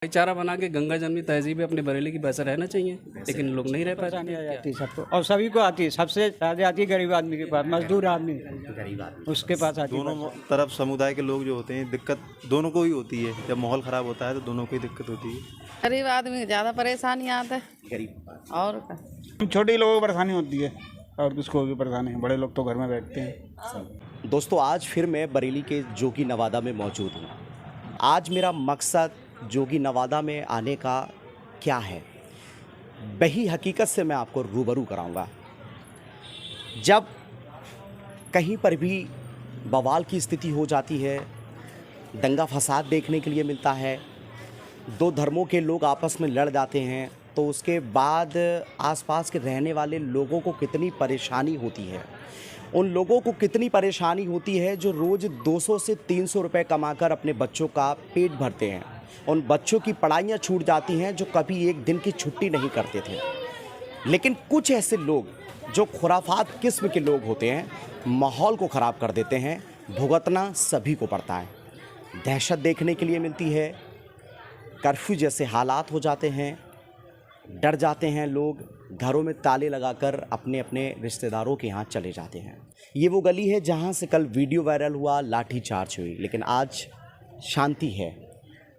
भाईचारा बना के गंगा जमनी तहजीब है अपने बरेली की वैसा रहना चाहिए, लेकिन लोग नहीं रह पाते। नहीं आ जाती सबको, और सभी को आती है, सबसे ज़्यादा आती है गरीब आदमी के पास, मजदूर आदमी गरीब आदमी उसके पास आती है। दोनों तरफ समुदाय के लोग जो होते हैं, दिक्कत दोनों को ही होती है। जब माहौल ख़राब होता है तो दोनों को ही दिक्कत होती है। गरीब आदमी ज़्यादा परेशानी आता है गरीब और क्या। छोटे लोगों को परेशानी होती है और किसको भी परेशानी है, बड़े लोग तो घर में बैठते हैं। दोस्तों, आज फिर मैं बरेली के जोगी नवादा में मौजूद हूँ। आज मेरा मकसद जोगी नवादा में आने का क्या है, वही हकीकत से मैं आपको रूबरू कराऊंगा। जब कहीं पर भी बवाल की स्थिति हो जाती है, दंगा फसाद देखने के लिए मिलता है, दो धर्मों के लोग आपस में लड़ जाते हैं, तो उसके बाद आसपास के रहने वाले लोगों को कितनी परेशानी होती है। उन लोगों को कितनी परेशानी होती है जो रोज़ 200 से 300 रुपए कमाकर अपने बच्चों का पेट भरते हैं। उन बच्चों की पढ़ाइयाँ छूट जाती हैं जो कभी एक दिन की छुट्टी नहीं करते थे। लेकिन कुछ ऐसे लोग जो खुराफात किस्म के लोग होते हैं, माहौल को ख़राब कर देते हैं। भुगतना सभी को पड़ता है। दहशत देखने के लिए मिलती है, कर्फ्यू जैसे हालात हो जाते हैं, डर जाते हैं लोग, घरों में ताले लगाकर अपने अपने रिश्तेदारों के यहाँ चले जाते हैं। ये वो गली है जहाँ से कल वीडियो वायरल हुआ, लाठीचार्ज हुई, लेकिन आज शांति है,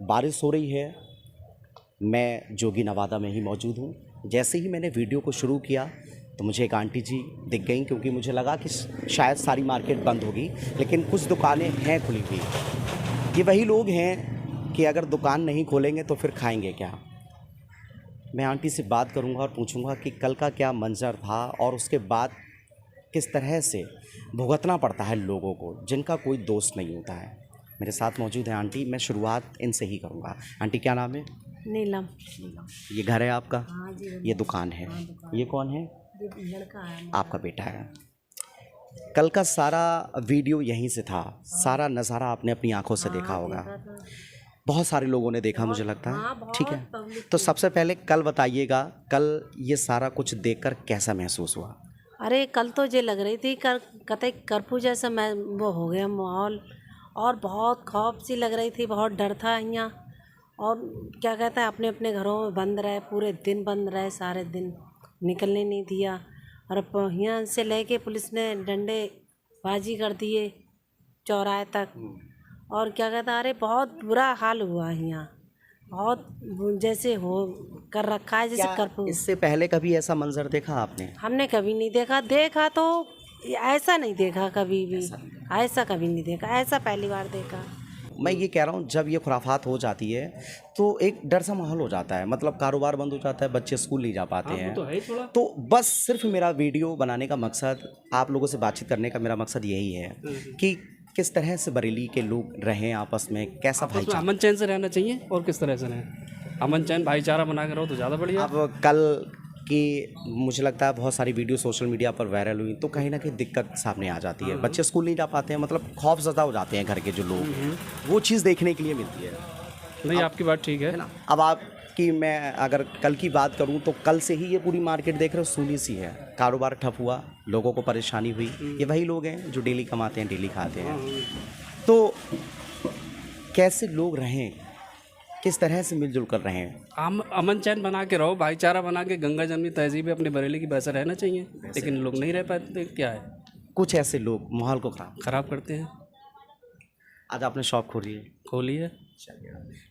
बारिश हो रही है। मैं जोगी नवादा में ही मौजूद हूँ। जैसे ही मैंने वीडियो को शुरू किया तो मुझे एक आंटी जी दिख गई, क्योंकि मुझे लगा कि शायद सारी मार्केट बंद होगी, लेकिन कुछ दुकानें हैं खुली हुई। ये वही लोग हैं कि अगर दुकान नहीं खोलेंगे तो फिर खाएंगे क्या। मैं आंटी से बात करूंगा और पूछूंगा कि कल का क्या मंजर था और उसके बाद किस तरह से भुगतना पड़ता है लोगों को जिनका कोई दोस्त नहीं होता है। मेरे साथ मौजूद है आंटी। मैं शुरुआत इनसे ही करूंगा। आंटी, क्या नाम है? नीलम। ये घर है आपका? हाँ जी। ये दुकान है? ये कौन है? ये लड़का है। आपका बेटा है। कल का सारा वीडियो यहीं से था, सारा नज़ारा आपने अपनी आंखों से देखा होगा। बहुत सारे लोगों ने देखा, मुझे लगता है। ठीक है, तो सबसे पहले कल बताइएगा, कल ये सारा कुछ देखकर कैसा महसूस हुआ? अरे कल तो ये लग रही थी कतई कर्फ्यू जैसा मैं वो हो गया माहौल, और बहुत खौफ सी लग रही थी, बहुत डर था यहाँ। और क्या कहता है, अपने अपने घरों में बंद रहे, पूरे दिन बंद रहे, सारे दिन निकलने नहीं दिया। और यहाँ से लेके पुलिस ने डंडे बाजी कर दिए चौराहे तक। और क्या कहता है, अरे बहुत बुरा हाल हुआ यहाँ, बहुत जैसे हो कर रखा है जैसे कर्फ्यू। इससे पहले कभी ऐसा मंजर देखा आपने? हमने कभी नहीं देखा, देखा तो ऐसा नहीं देखा कभी भी, ऐसा कभी नहीं देखा, ऐसा पहली बार देखा। मैं ये कह रहा हूँ, जब ये खुराफात हो जाती है तो एक डर सा माहौल हो जाता है, मतलब कारोबार बंद हो जाता है, बच्चे स्कूल नहीं जा पाते हैं। तो बस सिर्फ मेरा वीडियो बनाने का मकसद, आप लोगों से बातचीत करने का मेरा मकसद यही है कि किस तरह से बरेली के लोग रहें आपस में, कैसा भाईचारा। अमन चैन से रहना चाहिए और किस तरह से रहें, अमन चैन भाईचारा बना के रहो तो ज़्यादा बढ़िया। अब कल की मुझे लगता है बहुत सारी वीडियो सोशल मीडिया पर वायरल हुई, तो कहीं ना कहीं दिक्कत सामने आ जाती है। बच्चे स्कूल नहीं जा पाते हैं, मतलब खौफजदा हो जाते हैं घर के जो लोग, वो चीज़ देखने के लिए मिलती है। नहीं, आपकी बात ठीक है ना। अब आपकी मैं अगर कल की बात करूं तो कल से ही ये पूरी मार्केट देख रहे हो सूनी सी है, कारोबार ठप हुआ, लोगों को परेशानी हुई। ये वही लोग हैं जो डेली कमाते हैं, डेली खाते हैं। तो कैसे लोग रहें, किस तरह से मिलजुल कर रहें? अमन चैन बना के रहो, भाईचारा बना के गंगा जमनी तहजीब है अपने बरेली की वैसा रहना चाहिए, लेकिन लोग नहीं रह पाते। क्या है, कुछ ऐसे लोग माहौल को खराब करते हैं। आज आपने शॉप खोली है,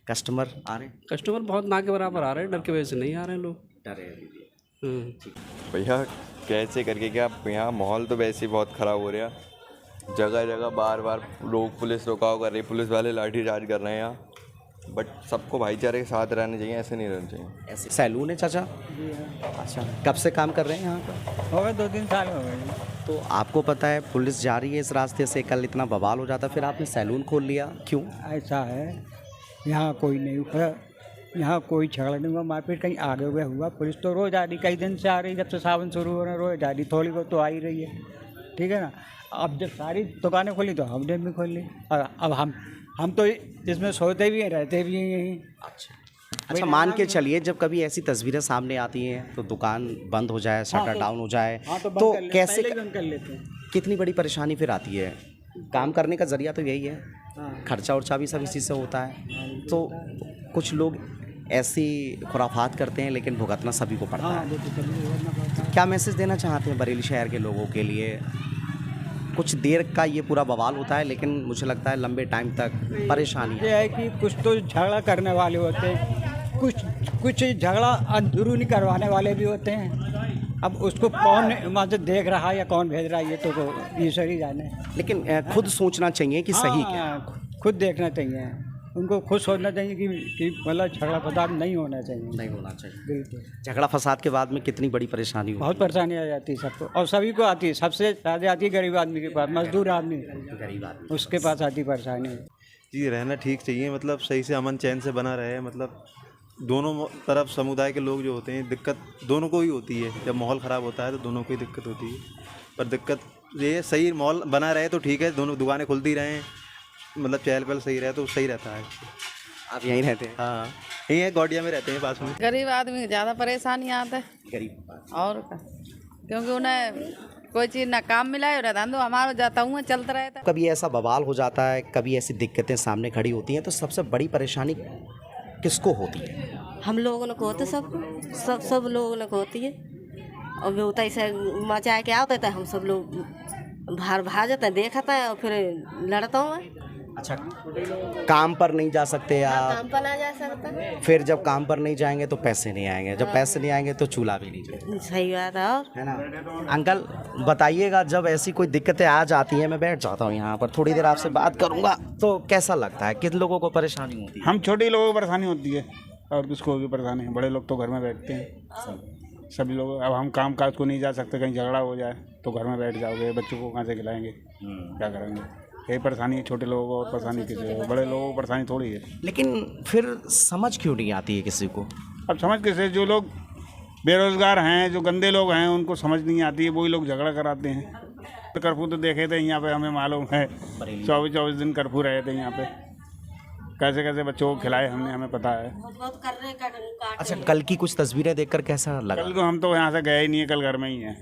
कस्टमर आ रहे हैं? कस्टमर बहुत ना के बराबर आ रहे हैं, डर की वजह से नहीं आ रहे हैं लोग। डरे भैया कैसे करके क्या, यहाँ माहौल तो वैसे ही बहुत ख़राब हो रहा है। जगह जगह बार बार लोग पुलिस रोकाव कर रही है, पुलिस वाले लाठीचार्ज कर रहे हैं यहाँ। बट सबको भाईचारे के साथ रहना चाहिए, ऐसे नहीं रहना चाहिए। ऐसे सैलून है चाचा? अच्छा, कब से काम कर रहे हैं यहाँ पर? हो गए 2-3 साल हो गए। तो आपको पता है पुलिस जा रही है इस रास्ते से, कल इतना बवाल हो जाता, फिर आपने सैलून खोल लिया, क्यों? ऐसा है, यहाँ कोई नहीं हुआ, यहाँ कोई झगड़ा नहीं हुआ, मारपीट कहीं आगे हुआ हुआ। पुलिस तो रोज़ आ रही, कई दिन से आ रही, जब से सावन शुरू हो रहा है रोज़ आ रही, थोड़ी बहुत तो आ ही रही है। ठीक है ना। अब जब सारी दुकानें खोली तो हमने भी खोल ली, और अब हम तो इसमें सोते भी हैं, रहते भी हैं यहीं। अच्छा, मान के चलिए जब कभी ऐसी तस्वीरें सामने आती हैं तो दुकान बंद हो जाए, शटर डाउन हो जाए, तो कैसे, कर लेते हैं। कितनी बड़ी परेशानी फिर आती है। काम करने का जरिया तो यही है, खर्चा उर्चा भी सब इसी से होता है। तो कुछ लोग ऐसी खुराफात करते हैं लेकिन भुगतना सभी को पड़ता हाँ है। वो तो चलिए भुगतना पड़ता है। क्या मैसेज देना चाहते हैं बरेली शहर के लोगों के लिए? कुछ देर का ये पूरा बवाल होता है लेकिन मुझे लगता है लंबे टाइम तक परेशानी ये है कि कुछ तो झगड़ा करने वाले होते हैं, कुछ झगड़ा अंदरूनी करवाने वाले भी होते हैं। अब उसको कौन वहाँ से देख रहा है या कौन भेज रहा है ये तो ईश्वर ही जाने। लेकिन खुद सोचना चाहिए कि सही क्या है। हाँ, खुद देखना चाहिए, उनको खुद सोचना चाहिए कि मतलब झगड़ा फसाद नहीं होना चाहिए। नहीं होना चाहिए। बिल्कुल। झगड़ा फसाद के बाद में कितनी बड़ी परेशानी होती बहुत परेशानी आ जाती है सबको, और सभी को आती है। सबसे ज़्यादा आती है गरीब आदमी के पास, मजदूर आदमी, है गरीब आदमी। उसके पास आती परेशानी। जी रहना ठीक चाहिए, मतलब सही से अमन चैन से बना रहे, मतलब दोनों तरफ समुदाय के लोग जो होते हैं, दिक्कत दोनों को ही होती है। जब माहौल ख़राब होता है तो दोनों को ही दिक्कत होती है, पर दिक्कत ये सही माहौल बना रहे तो ठीक है, दोनों दुकानें खुलती रहें, मतलब चहल पहल सही रहे तो सही रहता है। आप यहीं रहते हैं? हाँ यही है, गौडिया में रहते हैं पास में। गरीब आदमी को ज़्यादा परेशानी आता है गरीब। और का, क्योंकि उन्हें कोई चीज़ ना काम मिला है, धंधो हमारा जाता हुआ चलता रहता है। कभी ऐसा बवाल हो जाता है, कभी ऐसी दिक्कतें सामने खड़ी होती हैं, तो सबसे बड़ी परेशानी किसको होती है? हम लोगों को होते सब लोगों को होती है। और वो होता ऐसे मचा के आता है, हम सब लोग भाग जाते हैं, देखता है और फिर लड़ता हूँ। अच्छा, काम पर नहीं जा सकते आप? काम पर ना जा सकता। फिर जब काम पर नहीं जाएंगे तो पैसे नहीं आएंगे, जब पैसे नहीं आएंगे तो चूल्हा भी नहीं जलेगा। सही बात है। और है ना? अंकल बताइएगा, जब ऐसी कोई दिक्कतें आ जाती हैं, मैं बैठ जाता हूँ यहाँ पर, थोड़ी देर आपसे बात करूँगा, तो कैसा लगता है? किन लोगों को परेशानी होती है? हम छोटे लोगों को परेशानी होती है, और किसको भी परेशानी है। बड़े लोग तो घर में बैठते हैं, सभी लोग। अब हम काम काज को नहीं जा सकते, कहीं झगड़ा हो जाए तो घर में बैठ जाओगे, बच्चों को कहाँ से खिलाएंगे, क्या करेंगे? यही परेशानी है छोटे लोगों को, और परेशानी किसी को, बड़े लोगों को परेशानी थोड़ी है। लेकिन फिर समझ क्यों नहीं आती है किसी को? अब समझ कैसे, जो लोग बेरोजगार हैं, जो गंदे लोग हैं, उनको समझ नहीं आती है, वही लोग झगड़ा कराते हैं। कर्फ्यू तो देखे थे यहाँ पे, हमें मालूम है 24 दिन कर्फ्यू रहे थे यहाँ पे, कैसे कैसे बच्चों को खिलाए हमने, हमें पता है। बहुत करने का। अच्छा, कल की कुछ तस्वीरें देखकर कैसा लगा? कल को हम तो यहाँ से गए ही नहीं है, कल घर में ही है।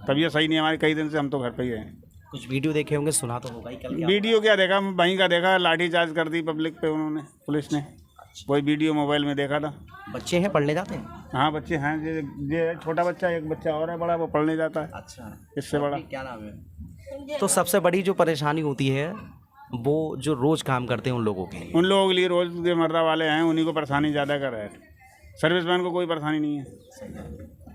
तबीयत सही नहीं हमारी, कई दिन से हम तो घर पे ही हैं। कुछ वीडियो देखे होंगे, सुना तो होगा ही। कल क्या वीडियो क्या देखा, वहीं का देखा, लाठीचार्ज कर दी पब्लिक पे उन्होंने, पुलिस ने। वही वीडियो मोबाइल में देखा था। बच्चे हैं, पढ़ने जाते हैं? हाँ बच्चे हैं, ये छोटा बच्चा, एक बच्चा और है बड़ा, वो पढ़ने जाता है। अच्छा, इससे बड़ा क्या नाम है? तो सबसे बड़ी जो परेशानी होती है वो जो रोज काम करते हैं उन लोगों के लिए। उन लोगों के लिए, रोज के मर्दा वाले हैं, उन्हीं को परेशानी ज़्यादा कर रहा है। सर्विसमैन को कोई परेशानी नहीं है,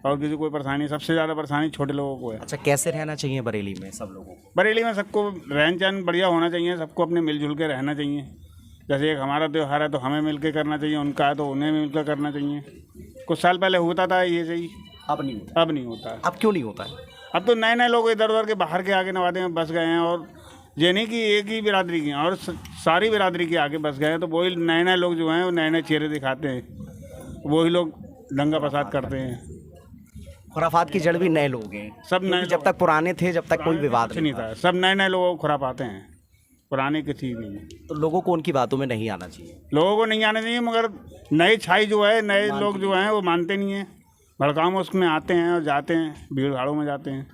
और किसी को कोई परेशानी नहीं। सबसे ज़्यादा परेशानी छोटे लोगों को है। अच्छा, कैसे रहना चाहिए बरेली में सब लोगों को? बरेली में सबको रहन सहन बढ़िया होना चाहिए, सबको अपने मिलजुल के रहना चाहिए। जैसे एक हमारा त्यौहार है तो हमें मिल के करना चाहिए, उनका है तो उन्हें मिल कर करना चाहिए। कुछ साल पहले होता था ये सही, अब नहीं होता। अब नहीं होता है। अब क्यों नहीं होता है? अब तो नए नए लोग इधर उधर के बाहर के आगे नवादे में बस गए हैं, और ये नहीं कि एक ही बिरादरी के हैं, और सारी बिरादरी के आगे बस गए हैं, तो वही नए नए लोग जो हैं वो नए नए चेहरे दिखाते हैं, वही लोग दंगा फसाद करते हैं। खुराफात की जड़ भी नए लोग हैं, सब नए, जब तक पुराने थे, जब तक कोई विवाद कुछ नहीं था, सब नए नए लोगों को खुरापाते हैं, पुराने किसी नहीं है। तो लोगों को उनकी बातों में नहीं आना चाहिए। लोगों को नहीं आना चाहिए, मगर नई छाई जो है, नए लोग जो हैं वो मानते नहीं हैं, भड़काऊ में उसमें आते हैं और जाते हैं, भीड़ भाड़ों में जाते हैं।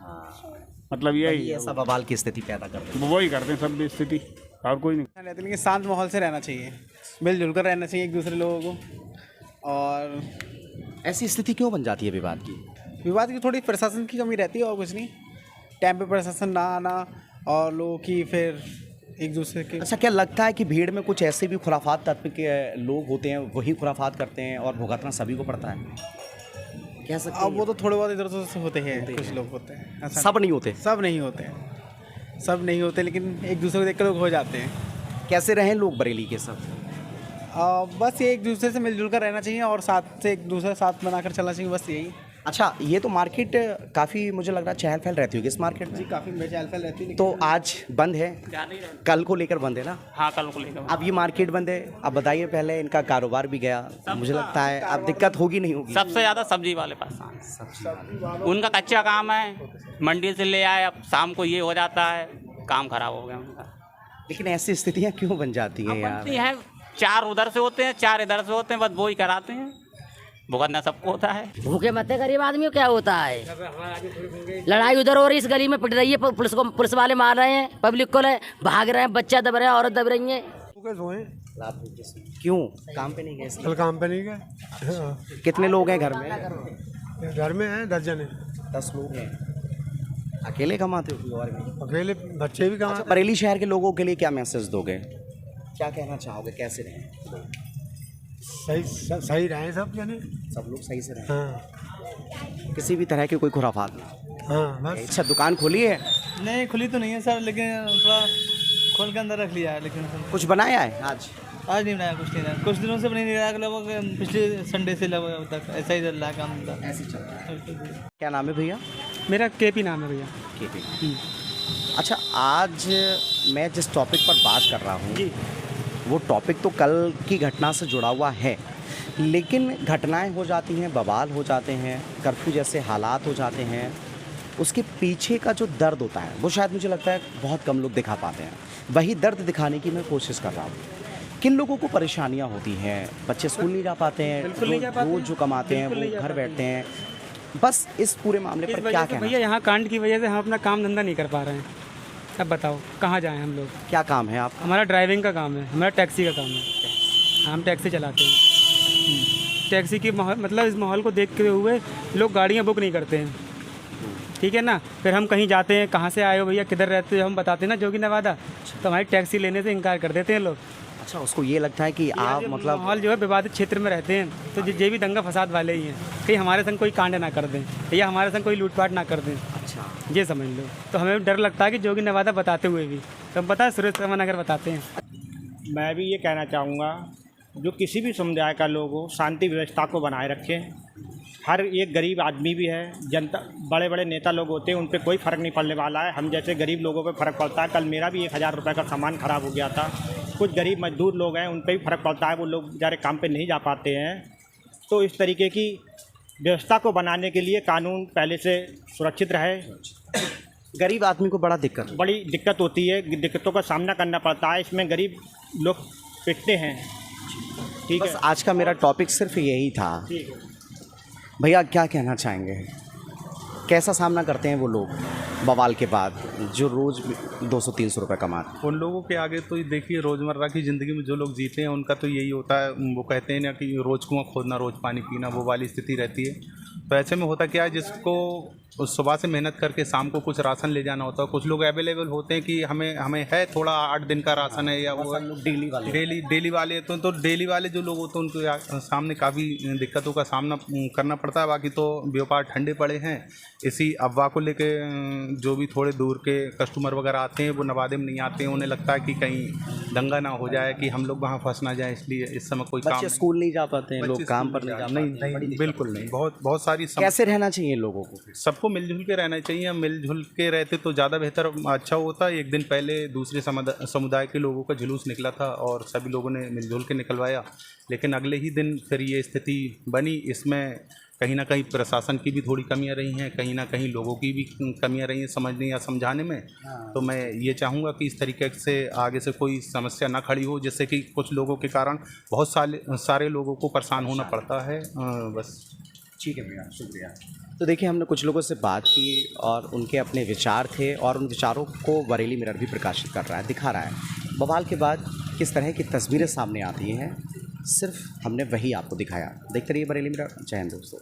मतलब यही है, ऐसा बवाल की स्थिति पैदा करते हैं। वही करते हैं सब स्थिति, और कोई नहीं। रहते, लेकिन शांत माहौल से रहना चाहिए, मिलजुल कर रहना चाहिए एक दूसरे लोगों को। और ऐसी स्थिति क्यों बन जाती है विवाद की? विवाद की थोड़ी प्रशासन की कमी रहती है, और कुछ नहीं। टाइम पे प्रशासन ना आना, और लोगों की फिर एक दूसरे के। अच्छा, क्या लगता है कि भीड़ में कुछ ऐसे भी खुराफात तत्व के लोग होते हैं, वही खुराफात करते हैं और भुगतना सभी को पड़ता है? कह सकते हैं? अब वो तो थोड़े बहुत इधर उधर से होते हैं, कुछ लोग होते हैं, ऐसा सब नहीं होते? सब नहीं होते हैं, सब नहीं होते, लेकिन एक दूसरे को देख कर लोग हो जाते हैं। कैसे रहें लोग बरेली के सब? बस ये एक दूसरे से मिलजुल कर रहना चाहिए, और साथ से एक दूसरे साथ बनाकर चलना चाहिए, बस यही। अच्छा, ये तो मार्केट काफ़ी मुझे लग रहा है चहल पहल रहती होगी इस मार्केट में। जी, काफ़ी चहल पहल रहती है। तो आज बंद है, कल को लेकर बंद है ना? हाँ, कल को लेकर। अब ये मार्केट बंद है, अब बताइए, पहले इनका कारोबार भी गया, मुझे लगता है अब दिक्कत होगी नहीं होगी? सबसे ज़्यादा सब्जी वाले पास, उनका कच्चा काम है, मंडी से ले आए, अब शाम को ये हो जाता है, काम खराब हो गया उनका। लेकिन ऐसी स्थितियाँ क्यों बन जाती हैं यार? बनती है, 4 उधर से होते हैं, 4 इधर से होते हैं, बस वो ही कराते हैं, भुगतना सबको होता है। भूखे मरते गरीब आदमी को क्या होता है? लड़ाई उधर हो रही, इस गली में पिट रही है, पुलिस वाले मार रहे हैं, पब्लिक को भाग रहे हैं, बच्चा दब रहे हैं, औरत दब रही है। रात भूखे क्यों काम पे नहीं गए इसलिए? कल काम पे नहीं गए। हाँ। कितने लोग हैं घर में? घर में हैं 10 जने। 10 लोग हैं। अकेले कमाते हो और भी? अकेले बच्चे भी कमाते। बरेली शहर के लोगों के लिए क्या मैसेज दोगे? क्या कहना चाहोगे, कैसे रहें? सही रहे सब जने। सब लोग सही से रहें। हाँ किसी भी तरह की कोई खुराफात नहीं। हाँ बस। अच्छा, दुकान खोली है? नहीं खुली तो नहीं है सर, लेकिन थोड़ा खोल के अंदर रख लिया है। लेकिन कुछ बनाया है आज? आज नहीं बनाया, कुछ नहीं बनाया, कुछ दिनों से नहीं बनाया, लगभग पिछले संडे से लगभग तक ऐसा ही चल रहा है काम। ऐसे चल रहा है। क्या नाम है भैया? मेरा केपी नाम है भैया। केपी। अच्छा, आज मैं जिस टॉपिक पर बात कर रहा हूँ वो टॉपिक तो कल की घटना से जुड़ा हुआ है, लेकिन घटनाएं हो जाती हैं, बवाल हो जाते हैं, कर्फ्यू जैसे हालात हो जाते हैं, उसके पीछे का जो दर्द होता है वो शायद मुझे लगता है बहुत कम लोग दिखा पाते हैं। वही दर्द दिखाने की मैं कोशिश कर रहा हूँ। किन लोगों को परेशानियाँ होती हैं? बच्चे स्कूल नहीं जा पाते हैं, रोज जो कमाते हैं वो घर बैठते हैं। बस इस पूरे मामले पर क्या कहना? भैया यहाँ कांड की वजह से हम अपना काम धंधा नहीं कर पा रहे हैं। अब बताओ कहाँ जाएं हम लोग? क्या काम है आप? हमारा ड्राइविंग का काम है, हमारा टैक्सी का काम है। हम टैक्सी चलाते हैं। टैक्सी की मतलब इस माहौल को देखते हुए लोग गाड़ियाँ बुक नहीं करते हैं, ठीक है ना। फिर हम कहीं जाते हैं, कहाँ से आए हो भैया, किधर रहते हो, हम बताते हैं ना जोगी नवादा, तो हमारी टैक्सी लेने से इनकार कर देते हैं लोग। अच्छा, उसको ये लगता है कि आप मतलब माहौल जो है विवादित क्षेत्र में रहते हैं, तो ये भी दंगा फसाद वाले ही हैं, कहीं हमारे संग कोई कांड ना कर दें या हमारे संग कोई लूटपाट ना कर दें। अच्छा, ये समझ लो। तो हमें डर लगता है कि जोगी नवादा बताते हुए भी, तो हम पता है सुरेश रमन अगर बताते हैं। मैं भी ये कहना चाहूँगा, जो किसी भी समुदाय का लोग हो, शांति व्यवस्था को बनाए रखें। हर एक गरीब आदमी भी है, जनता, बड़े बड़े नेता लोग होते हैं, उन पे कोई फ़र्क नहीं पड़ने वाला है। हम जैसे गरीब लोगों पे फ़र्क पड़ता है। कल मेरा भी 1000 रुपये का सामान ख़राब हो गया था। कुछ गरीब मजदूर लोग हैं, उन पे भी फ़र्क पड़ता है, वो लोग बेचारे काम पे नहीं जा पाते हैं। तो इस तरीके की व्यवस्था को बनाने के लिए कानून पहले से सुरक्षित रहे। गरीब आदमी को बड़ी दिक्कत होती है, दिक्कतों का सामना करना पड़ता है। इसमें गरीब लोग पिटते हैं। ठीक है, आज का मेरा टॉपिक सिर्फ यही था। ठीक है भैया, क्या कहना चाहेंगे? कैसा सामना करते हैं वो लोग बवाल के बाद जो रोज़ 200-300 रुपये कमाते हैं? उन लोगों के आगे तो देखिए, रोज़मर्रा की ज़िंदगी में जो लोग जीते हैं उनका तो यही होता है। वो कहते हैं ना कि रोज़ कुआं खोदना रोज़ पानी पीना, वो वाली स्थिति रहती है। तो ऐसे में होता क्या है, जिसको सुबह से मेहनत करके शाम को कुछ राशन ले जाना होता है, कुछ लोग अवेलेबल होते हैं कि हमें है थोड़ा 8 दिन का राशन है, या वो डेली वाले तो डेली वाले जो लोग होते हैं उनके सामने काफ़ी दिक्कतों का सामना करना पड़ता है। बाकी तो व्यापार ठंडे पड़े हैं। इसी अफवाह को लेके जो भी थोड़े दूर के कस्टमर वगैरह आते हैं वो नवादे में नहीं आते हैं। उन्हें लगता है कि कहीं दंगा ना हो जाए, कि हम लोग वहाँ फंस ना जाए, इसलिए इस समय कोई काम स्कूल नहीं जा पाते हैं, लोग काम पर नहीं जा पाते। नहीं, बिल्कुल नहीं। बहुत सारी कैसे रहना चाहिए लोगों को? सबको मिलजुल के रहना चाहिए। मिलजुल के रहते तो ज़्यादा बेहतर अच्छा होता। एक दिन पहले दूसरे समुदाय के लोगों का जुलूस निकला था और सभी लोगों ने मिलजुल के निकलवाया, लेकिन अगले ही दिन फिर ये स्थिति बनी। इसमें कहीं ना कहीं प्रशासन की भी थोड़ी कमियां रही हैं, कहीं ना कहीं लोगों की भी कमियां रही हैं समझने या समझाने में। तो मैं ये चाहूँगा कि इस तरीके से आगे से कोई समस्या ना खड़ी हो, जिससे कि कुछ लोगों के कारण बहुत सारे लोगों को परेशान होना पड़ता है। बस ठीक है भैया, शुक्रिया। तो देखिए, हमने कुछ लोगों से बात की और उनके अपने विचार थे, और उन विचारों को बरेली मिरर भी प्रकाशित कर रहा है, दिखा रहा है। बवाल के बाद किस तरह की तस्वीरें सामने आती हैं, सिर्फ हमने वही आपको दिखाया। देखते रहिए बरेली मिरर। जय हिंद दोस्तों।